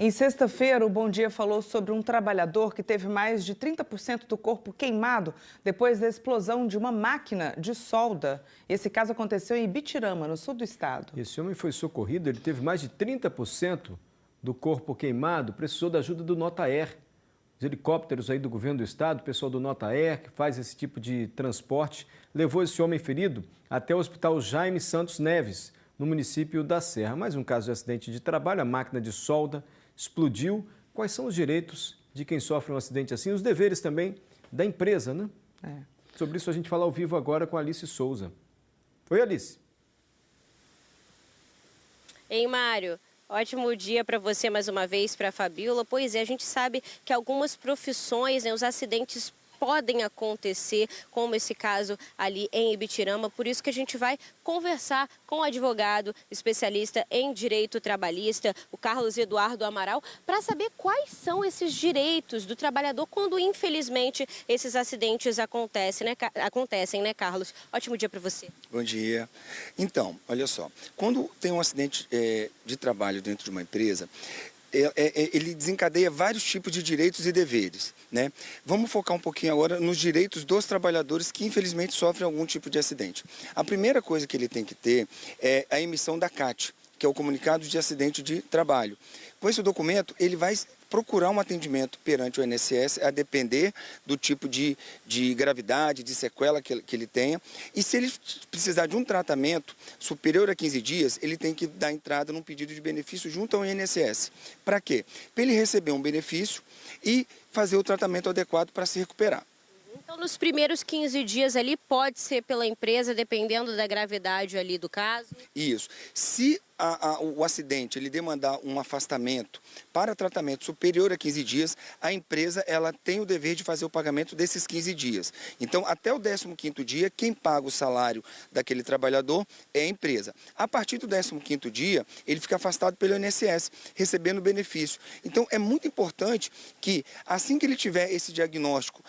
Em sexta-feira, o Bom Dia falou sobre um trabalhador que teve mais de 30% do corpo queimado depois da explosão de uma máquina de solda. Esse caso aconteceu em Ibitirama, no sul do estado. Esse homem foi socorrido, ele teve mais de 30% do corpo queimado, precisou da ajuda do Notaer. Os helicópteros aí do governo do estado, o pessoal do Notaer, que faz esse tipo de transporte, levou esse homem ferido até o Hospital Jaime Santos Neves, no município da Serra. Mais um caso de acidente de trabalho, a máquina de solda explodiu. Quais são os direitos de quem sofre um acidente assim? Os deveres também da empresa, né? Sobre isso a gente fala ao vivo agora com a Alice Souza. Oi, Alice. Ei, Mário. Ótimo dia para você mais uma vez, para a Fabíola. Pois é, a gente sabe que algumas profissões, os acidentes podem acontecer, como esse caso ali em Ibitirama. Por isso que a gente vai conversar com o advogado especialista em direito trabalhista, o Carlos Eduardo Amaral, para saber quais são esses direitos do trabalhador quando, infelizmente, esses acidentes acontecem, né, Carlos? Ótimo dia para você. Bom dia. Então, olha só, quando tem um acidente de trabalho dentro de uma empresa, ele desencadeia vários tipos de direitos e deveres, né? Vamos focar um pouquinho agora nos direitos dos trabalhadores que infelizmente sofrem algum tipo de acidente. A primeira coisa que ele tem que ter é a emissão da CAT, que é o Comunicado de Acidente de Trabalho. Com esse documento, ele vai procurar um atendimento perante o INSS, a depender do tipo de gravidade, de sequela que ele tenha. E se ele precisar de um tratamento superior a 15 dias, ele tem que dar entrada num pedido de benefício junto ao INSS. Para quê? Para ele receber um benefício e fazer o tratamento adequado para se recuperar. Então, nos primeiros 15 dias ali, pode ser pela empresa, dependendo da gravidade ali do caso? Isso. Se o acidente ele demandar um afastamento para tratamento superior a 15 dias, a empresa ela tem o dever de fazer o pagamento desses 15 dias. Então, até o 15º dia, quem paga o salário daquele trabalhador é a empresa. A partir do 15º dia, ele fica afastado pelo INSS, recebendo benefício. Então, é muito importante que, assim que ele tiver esse diagnóstico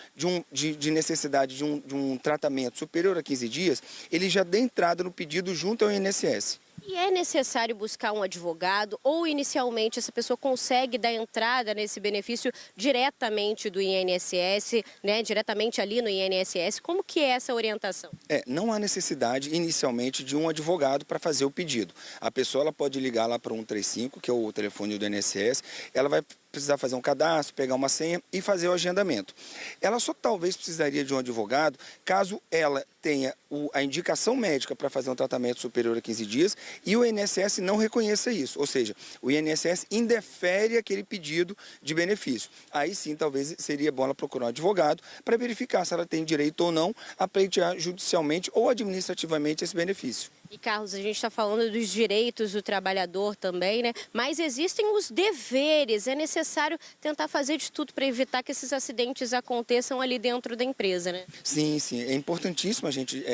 de necessidade de um tratamento superior a 15 dias, ele já dê entrada no pedido junto ao INSS. E é necessário buscar um advogado ou inicialmente essa pessoa consegue dar entrada nesse benefício diretamente do INSS, né? Diretamente ali no INSS? Como que é essa orientação? Não há necessidade inicialmente de um advogado para fazer o pedido. A pessoa ela pode ligar lá para o 135, que é o telefone do INSS, ela vai precisar fazer um cadastro, pegar uma senha e fazer o agendamento. Ela só talvez precisaria de um advogado caso ela tenha a indicação médica para fazer um tratamento superior a 15 dias e o INSS não reconheça isso, ou seja, o INSS indefere aquele pedido de benefício. Aí sim, talvez seria bom ela procurar um advogado para verificar se ela tem direito ou não a pleitear judicialmente ou administrativamente esse benefício. E, Carlos, a gente está falando dos direitos do trabalhador também, né? Mas existem os deveres. É necessário tentar fazer de tudo para evitar que esses acidentes aconteçam ali dentro da empresa, né? Sim, sim. É importantíssimo a gente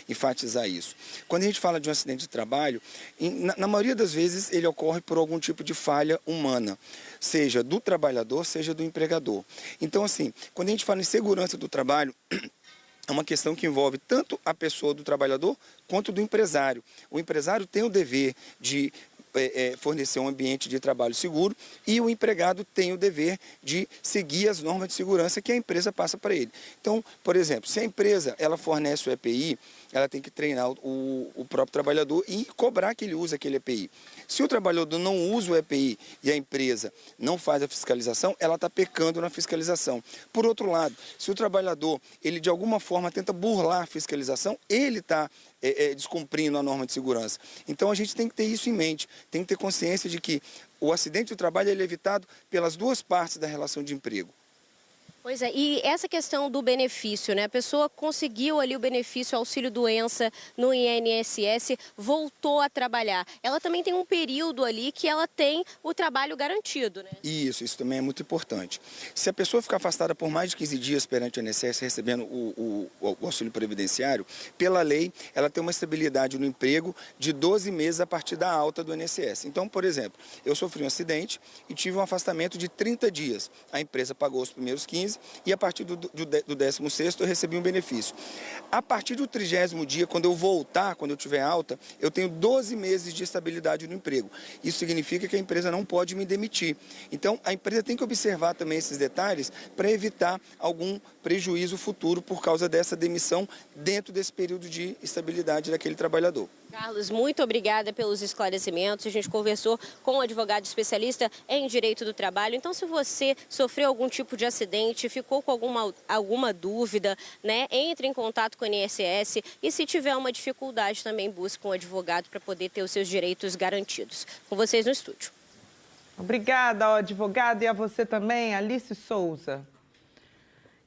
enfatizar isso. Quando a gente fala de um acidente de trabalho, na maioria das vezes ele ocorre por algum tipo de falha humana, seja do trabalhador, seja do empregador. Então, assim, quando a gente fala em segurança do trabalho, é uma questão que envolve tanto a pessoa do trabalhador quanto do empresário. O empresário tem o dever de fornecer um ambiente de trabalho seguro e o empregado tem o dever de seguir as normas de segurança que a empresa passa para ele. Então, por exemplo, se a empresa ela fornece o EPI, ela tem que treinar o próprio trabalhador e cobrar que ele use aquele EPI. Se o trabalhador não usa o EPI e a empresa não faz a fiscalização, ela está pecando na fiscalização. Por outro lado, se o trabalhador, ele de alguma forma tenta burlar a fiscalização, ele está descumprindo a norma de segurança. Então a gente tem que ter isso em mente, tem que ter consciência de que o acidente do trabalho ele é evitado pelas duas partes da relação de emprego. Pois é, e essa questão do benefício, né? A pessoa conseguiu ali o benefício auxílio-doença no INSS, voltou a trabalhar. Ela também tem um período ali que ela tem o trabalho garantido, né? Isso também é muito importante. Se a pessoa ficar afastada por mais de 15 dias perante o INSS recebendo o auxílio previdenciário, pela lei, ela tem uma estabilidade no emprego de 12 meses a partir da alta do INSS. Então, por exemplo, eu sofri um acidente e tive um afastamento de 30 dias. A empresa pagou os primeiros 15 15 e a partir do 16º eu recebi um benefício. A partir do 30º dia, quando eu voltar, quando eu tiver alta, eu tenho 12 meses de estabilidade no emprego. Isso significa que a empresa não pode me demitir. Então, a empresa tem que observar também esses detalhes para evitar algum prejuízo futuro por causa dessa demissão dentro desse período de estabilidade daquele trabalhador. Carlos, muito obrigada pelos esclarecimentos. A gente conversou com um advogado especialista em direito do trabalho. Então, se você sofreu algum tipo de acidente, ficou com alguma dúvida, né, entre em contato com o INSS e, se tiver uma dificuldade, também busque um advogado para poder ter os seus direitos garantidos. Com vocês no estúdio. Obrigada, advogada, e a você também, Alice Souza.